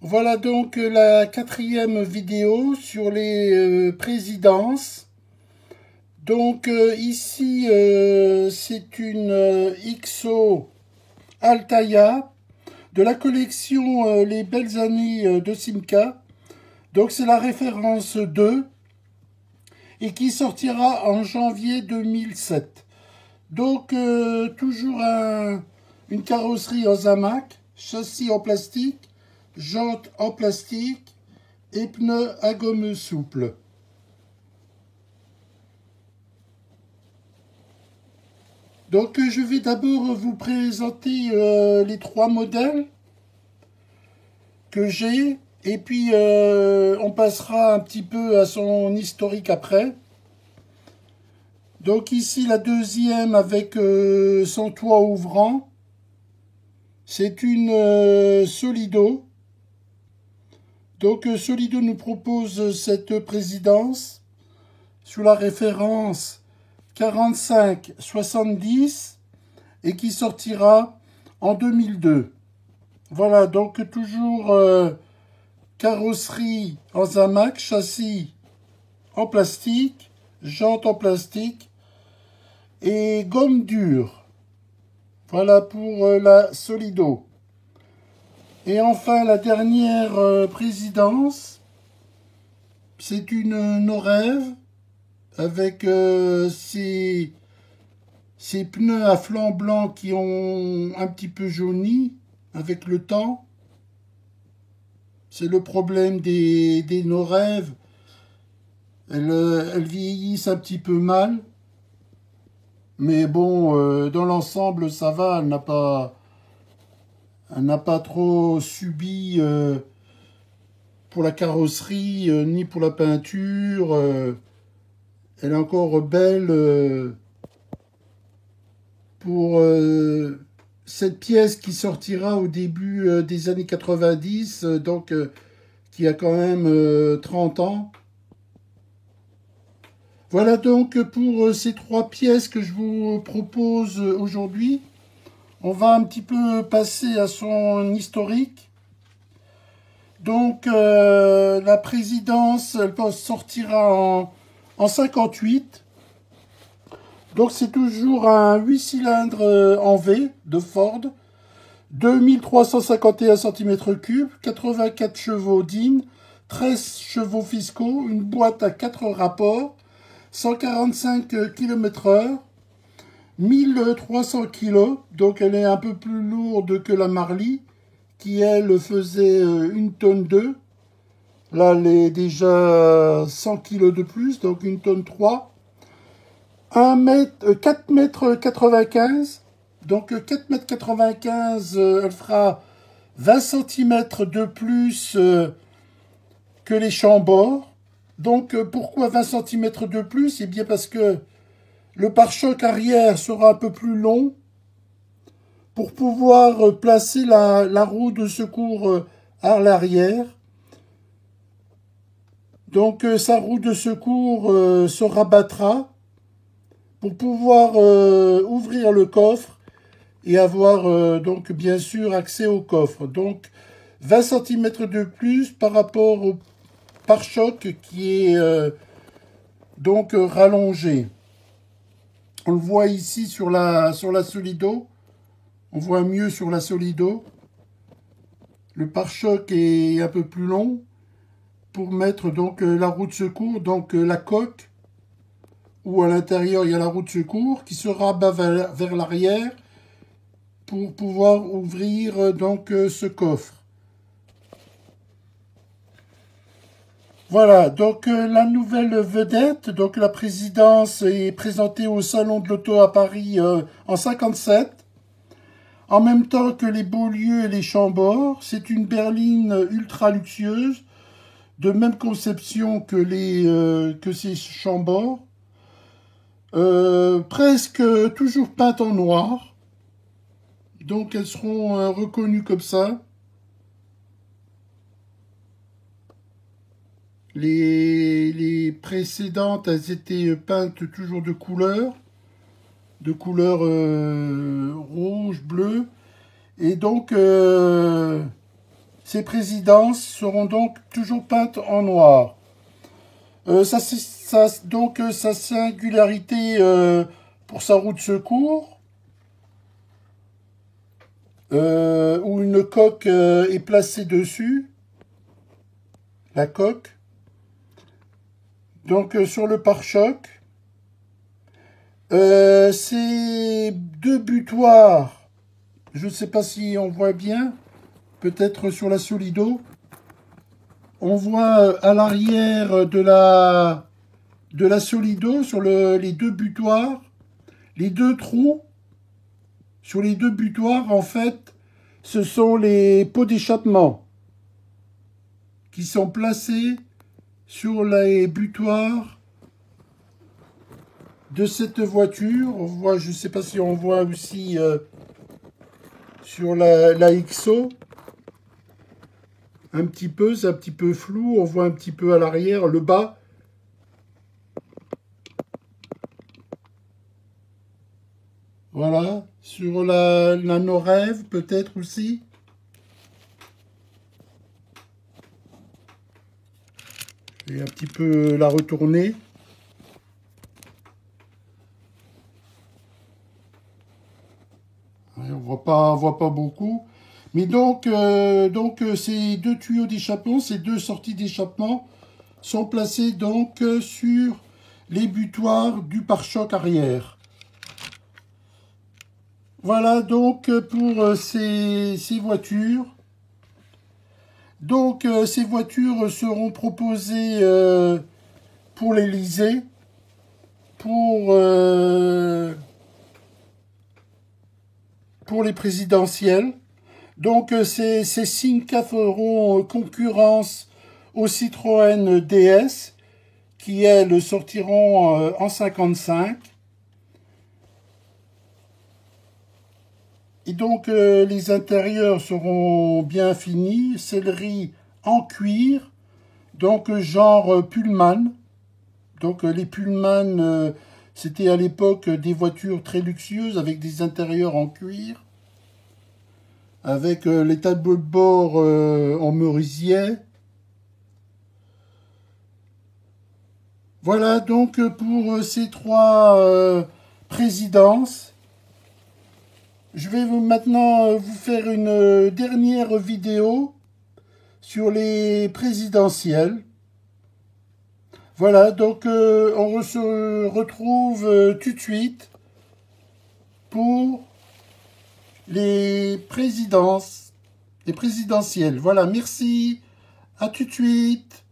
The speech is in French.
Voilà donc la quatrième vidéo sur les présidences. Donc ici c'est une XO Altaïa de la collection Les Belles Années de Simca. Donc c'est la référence 2 et qui sortira en janvier 2007. Donc toujours une carrosserie en Zamac, châssis en plastique, jantes en plastique et pneus à gomme souple. Donc je vais d'abord vous présenter les trois modèles que j'ai et puis on passera un petit peu à son historique après. Donc ici la deuxième avec son toit ouvrant, c'est une Solido. Donc Solido nous propose cette présidence sous la référence 4570 et qui sortira en 2002. Voilà, donc toujours carrosserie en Zamac, châssis en plastique, jantes en plastique et gomme dure. Voilà pour la Solido. Et enfin, la dernière présidence, c'est une Norève avec ses pneus à flanc blanc qui ont un petit peu jauni avec le temps. C'est le problème des Norèves. Elles vieillissent un petit peu mal. Mais bon, dans l'ensemble, ça va. Elle n'a pas trop subi pour la carrosserie, ni pour la peinture. Elle est encore belle pour cette pièce qui sortira au début des années 90, donc qui a quand même 30 ans. Voilà donc pour ces trois pièces que je vous propose aujourd'hui. On va un petit peu passer à son historique. Donc la présidence, elle sortira en 58. Donc c'est toujours un 8 cylindres en V de Ford, 2351 cm3, 84 chevaux d'In, 13 chevaux fiscaux, une boîte à 4 rapports, 145 km/h, 1300 kg, donc elle est un peu plus lourde que la Marly, qui elle faisait 1 tonne 2. Là elle est déjà 100 kg de plus, donc 1 tonne 3. 4 mètres 95, donc 4 mètres 95, elle fera 20 cm de plus que les Chambord. Donc pourquoi 20 cm de plus? Eh bien parce que le pare-choc arrière sera un peu plus long pour pouvoir placer la roue de secours à l'arrière. Donc sa roue de secours se rabattra pour pouvoir ouvrir le coffre et avoir donc bien sûr accès au coffre. Donc 20 cm de plus par rapport au pare-choc qui est donc rallongé. On le voit ici sur la Solido. On voit mieux sur la Solido. Le pare-choc est un peu plus long pour mettre donc la roue de secours, donc la coque, où à l'intérieur il y a la roue de secours qui se rabat vers l'arrière pour pouvoir ouvrir donc ce coffre. Voilà, donc la nouvelle vedette, donc la présidence est présentée au Salon de l'Auto à Paris en 57. En même temps que les Beaulieu et les Chambord, c'est une berline ultra luxueuse, de même conception que ces Chambord, presque toujours peintes en noir. Donc elles seront reconnues comme ça. Les précédentes, elles étaient peintes toujours de couleur rouge, bleu. Et donc, ces présidences seront donc toujours peintes en noir. Donc sa singularité pour sa roue de secours, où une coque est placée dessus, la coque. Donc sur le pare-choc, ces deux butoirs, je ne sais pas si on voit bien, peut-être sur la Solido, on voit à l'arrière de la Solido, sur les deux butoirs, les deux trous. Sur les deux butoirs, en fait, ce sont les pots d'échappement qui sont placés sur les butoirs de cette voiture. On voit, je ne sais pas si on voit aussi sur la XO, un petit peu, c'est un petit peu flou. On voit un petit peu à l'arrière, le bas. Voilà, sur la Norève peut-être aussi. Et un petit peu la retourner. On voit pas beaucoup. Mais donc ces deux tuyaux d'échappement, ces deux sorties d'échappement sont placés donc sur les butoirs du pare-choc arrière. Voilà donc pour ces voitures. Donc ces voitures seront proposées pour l'Elysée, pour les présidentielles. Donc ces Cinca feront concurrence aux Citroën DS, qui elles sortiront en 55. Et donc les intérieurs seront bien finis, sellerie en cuir, donc genre Pullman. Donc les Pullman, c'était à l'époque des voitures très luxueuses avec des intérieurs en cuir, avec les tableaux de bord en merisier. Voilà donc pour ces trois présidences. Je vais maintenant vous faire une dernière vidéo sur les présidentielles. Voilà, donc on se retrouve tout de suite pour les présidences, les présidentielles. Voilà, merci, à tout de suite.